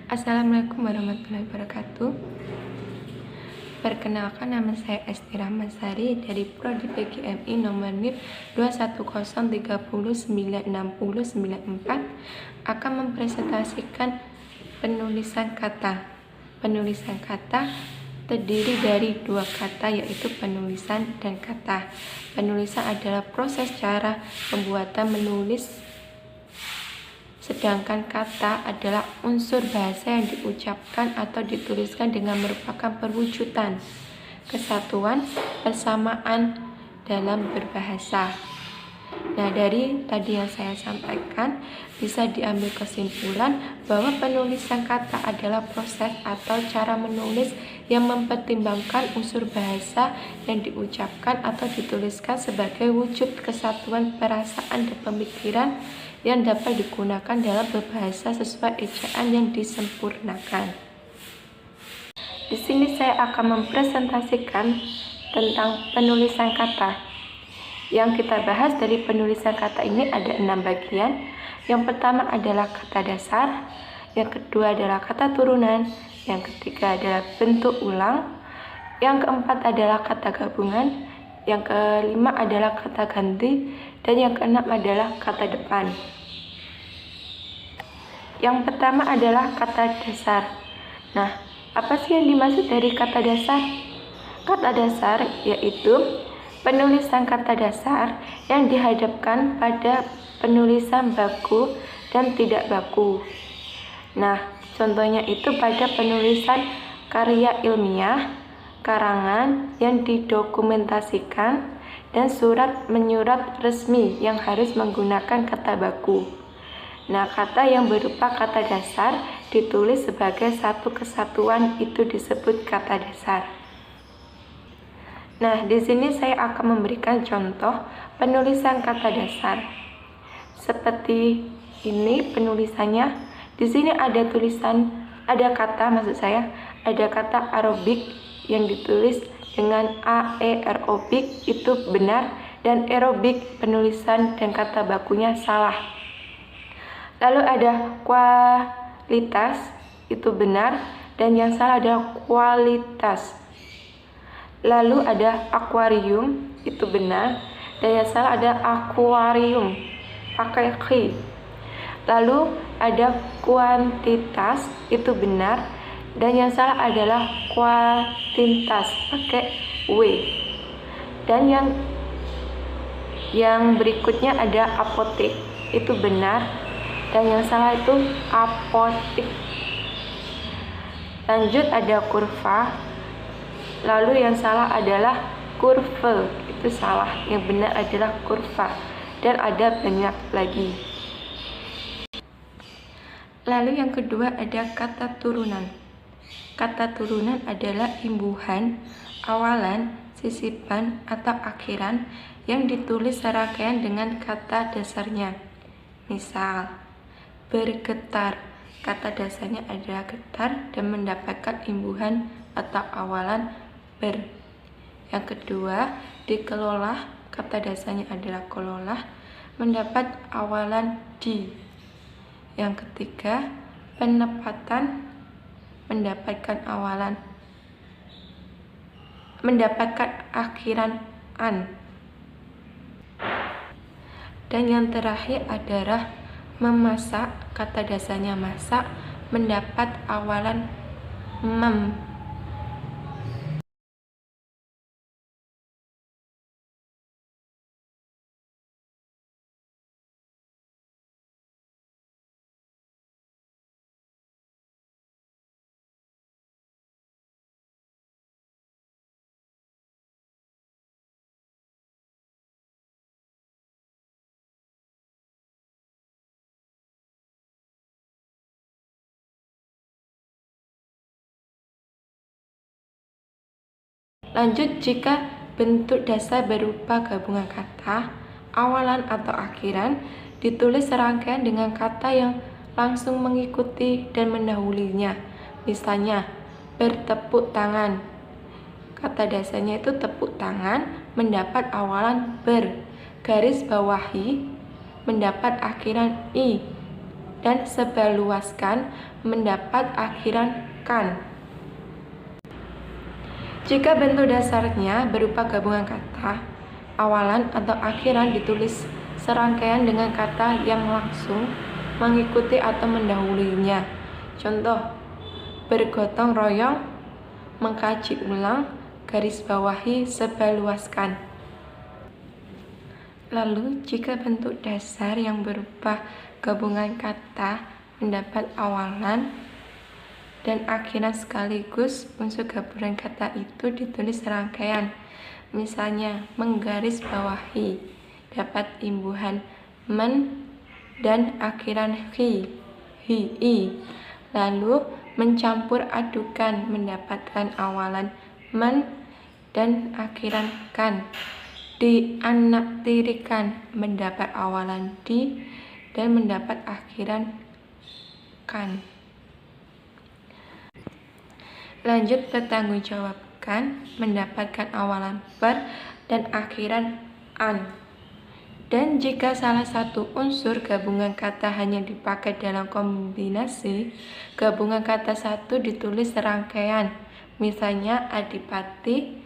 Assalamualaikum warahmatullahi wabarakatuh. Perkenalkan, nama saya Esti Rahmasari dari Prodi PGMI nomor NIP 210309094 akan mempresentasikan penulisan kata. Penulisan kata terdiri dari dua kata, yaitu penulisan dan kata. Penulisan adalah proses cara pembuatan menulis, sedangkan kata adalah unsur bahasa yang diucapkan atau dituliskan dengan merupakan perwujudan kesatuan persamaan dalam berbahasa. Nah, dari tadi yang saya sampaikan bisa diambil kesimpulan bahwa penulisan kata adalah proses atau cara menulis yang mempertimbangkan unsur bahasa yang diucapkan atau dituliskan sebagai wujud kesatuan perasaan dan pemikiran yang dapat digunakan dalam berbahasa sesuai ejaan yang disempurnakan. Di sini saya akan mempresentasikan tentang penulisan kata. Yang kita bahas dari penulisan kata ini ada 6 bagian. Yang pertama adalah kata dasar, yang kedua adalah kata turunan, yang ketiga adalah bentuk ulang, yang keempat adalah kata gabungan, yang kelima adalah kata ganti, dan yang keenam adalah kata depan. Yang pertama adalah kata dasar. Nah, apa sih yang dimaksud dari kata dasar? Kata dasar yaitu penulisan kata dasar yang dihadapkan pada penulisan baku dan tidak baku. Nah, contohnya itu pada penulisan karya ilmiah, karangan yang didokumentasikan, dan surat menyurat resmi yang harus menggunakan kata baku. Nah, kata yang berupa kata dasar ditulis sebagai satu kesatuan itu disebut kata dasar. Nah, di sini saya akan memberikan contoh penulisan kata dasar. Seperti ini penulisannya. Di sini ada kata aerobik yang ditulis dengan aerobik itu benar, dan aerobik penulisan dan kata bakunya salah. Lalu ada kualitas itu benar, dan yang salah adalah kualitas. Lalu ada akuarium itu benar, dan yang salah ada akuarium pakai ki. Lalu ada kuantitas itu benar, dan yang salah adalah kuantitas pakai w. Dan yang berikutnya ada apotek itu benar, dan yang salah itu apotik. Lanjut ada kurva, lalu yang salah adalah kurve, itu salah, yang benar adalah kurva, dan ada banyak lagi. Lalu yang kedua ada kata turunan. Kata turunan adalah imbuhan, awalan, sisipan, atau akhiran yang ditulis serangkaian dengan kata dasarnya. Misal, bergetar, kata dasarnya adalah getar dan mendapatkan imbuhan atau awalan ber. Yang kedua, dikelola, kata dasarnya adalah kelola, mendapat awalan di. Yang ketiga, penempatan, mendapatkan akhiran an. Dan yang terakhir adalah memasak, kata dasarnya masak, mendapat awalan mem. Lanjut, jika bentuk dasar berupa gabungan kata, awalan atau akhiran, ditulis serangkaian dengan kata yang langsung mengikuti dan mendahulunya. Misalnya, bertepuk tangan. Kata dasarnya itu tepuk tangan, mendapat awalan ber. Garis bawahi, mendapat akhiran i. dan sebarluaskan mendapat akhiran kan. Jika bentuk dasarnya berupa gabungan kata, awalan atau akhiran ditulis serangkaian dengan kata yang langsung mengikuti atau mendahulunya. Contoh, bergotong royong, mengkaji ulang, garis bawahi, sebarluaskan. Lalu, jika bentuk dasar yang berupa gabungan kata mendapat awalan dan akhiran sekaligus unsur gabungan kata itu ditulis serangkaian. Misalnya, menggaris bawahi dapat imbuhan men dan akhiran hi, lalu mencampur adukan mendapatkan awalan men dan akhiran kan, dianaktirikan mendapat awalan di dan mendapat akhiran kan. Lanjut, bertanggungjawabkan mendapatkan awalan per dan akhiran an. Dan jika salah satu unsur gabungan kata hanya dipakai dalam kombinasi, gabungan kata satu ditulis serangkaian. Misalnya adipati,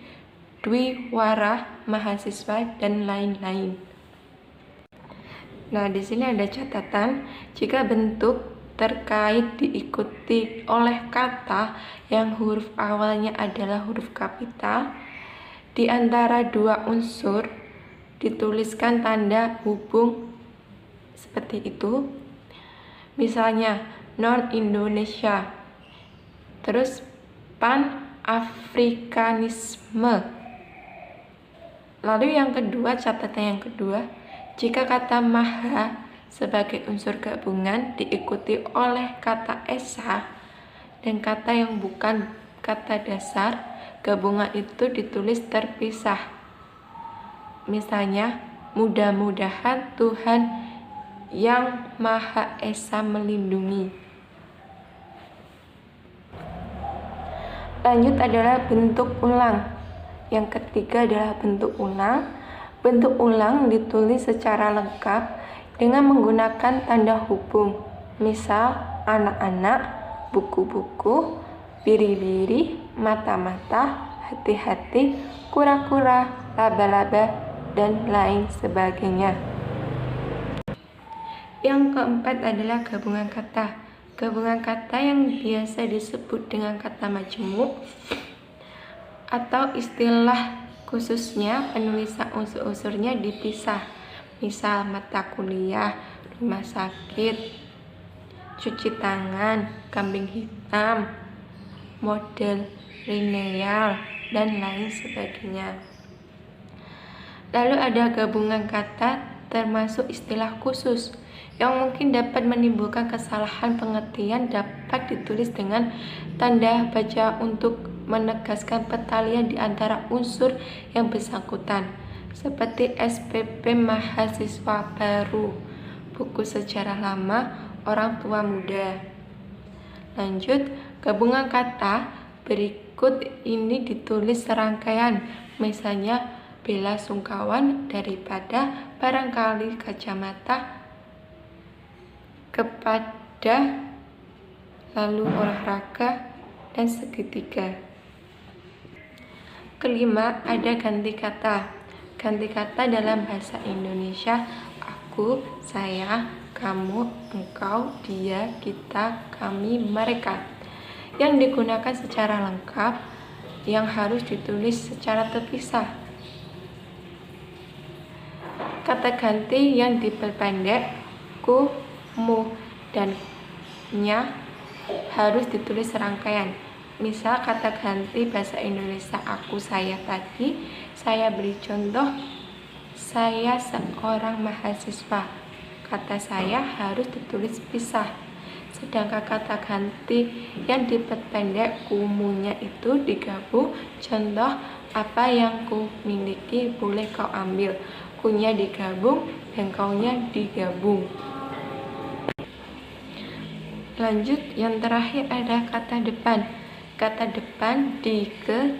dwiwara, mahasiswa, dan lain-lain. Nah, di sini ada catatan, jika bentuk terkait diikuti oleh kata yang huruf awalnya adalah huruf kapital, di antara dua unsur dituliskan tanda hubung seperti itu. Misalnya non-Indonesia, terus pan-afrikanisme. Lalu yang kedua, catatan yang kedua, jika kata maha sebagai unsur gabungan diikuti oleh kata esa dan kata yang bukan kata dasar, gabungan itu ditulis terpisah. Misalnya, mudah-mudahan Tuhan yang Maha Esa melindungi. Lanjut adalah bentuk ulang. Yang ketiga adalah bentuk ulang. Bentuk ulang ditulis secara lengkap dengan menggunakan tanda hubung. Misal, anak-anak, buku-buku, biri-biri, mata-mata, hati-hati, kura-kura, laba-laba, dan lain sebagainya. Yang keempat adalah gabungan kata. Gabungan kata yang biasa disebut dengan kata majemuk atau istilah khususnya penulisan unsur-unsurnya dipisah. Misal mata kuliah, rumah sakit, cuci tangan, kambing hitam, model lineal, dan lain sebagainya. Lalu ada gabungan kata termasuk istilah khusus yang mungkin dapat menimbulkan kesalahan pengertian, dapat ditulis dengan tanda baca untuk menegaskan pertalian di antara unsur yang bersangkutan, seperti SPP mahasiswa baru, buku sejarah lama, orang tua muda. Lanjut, gabungan kata berikut ini ditulis serangkaian, misalnya bela sungkawan daripada, barangkali kacamata, kepada, lalu olahraga, dan segitiga. Kelima, ada ganti kata. Ganti kata dalam bahasa Indonesia: aku, saya, kamu, engkau, dia, kita, kami, mereka, yang digunakan secara lengkap, yang harus ditulis secara terpisah. Kata ganti yang diperpendek ku, mu, dan nya harus ditulis serangkaian. Misal kata ganti bahasa Indonesia aku, saya tadi, saya beri contoh, saya seorang mahasiswa. Kata saya harus ditulis pisah. Sedangkan kata ganti yang diperpendek kumunya itu digabung. Contoh, apa yang ku miliki boleh kau ambil. Kunya digabung dan kaunya digabung. Lanjut, yang terakhir ada kata depan. Kata depan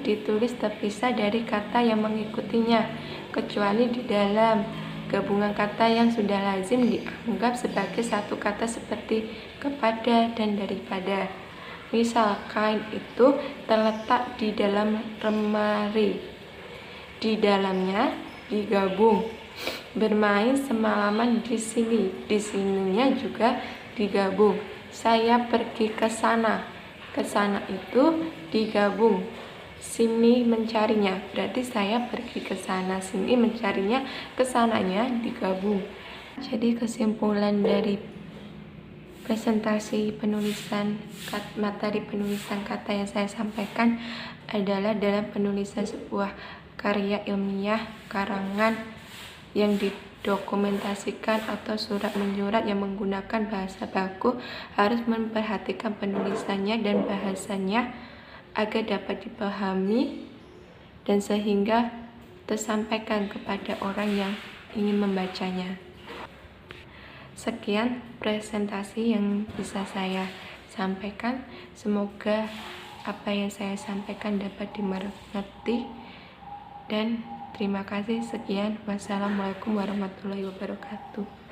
ditulis terpisah dari kata yang mengikutinya, kecuali di dalam. Gabungan kata yang sudah lazim dianggap sebagai satu kata seperti kepada dan daripada. Misal, kain itu terletak di dalam lemari. Di dalamnya digabung. Bermain semalaman di sini. Di sininya juga digabung. Saya pergi ke sana. Ke sana itu digabung. Sini mencarinya, berarti saya pergi ke sana, sini mencarinya, ke sananya digabung. Jadi kesimpulan dari presentasi penulisan materi penulisan kata yang saya sampaikan adalah dalam penulisan sebuah karya ilmiah, karangan yang didokumentasikan atau surat menyurat yang menggunakan bahasa baku harus memperhatikan penulisannya dan bahasanya agar dapat dipahami dan sehingga tersampaikan kepada orang yang ingin membacanya. Sekian presentasi yang bisa saya sampaikan. Semoga apa yang saya sampaikan dapat dimengerti dan terima kasih. Sekian. Wassalamualaikum warahmatullahi wabarakatuh.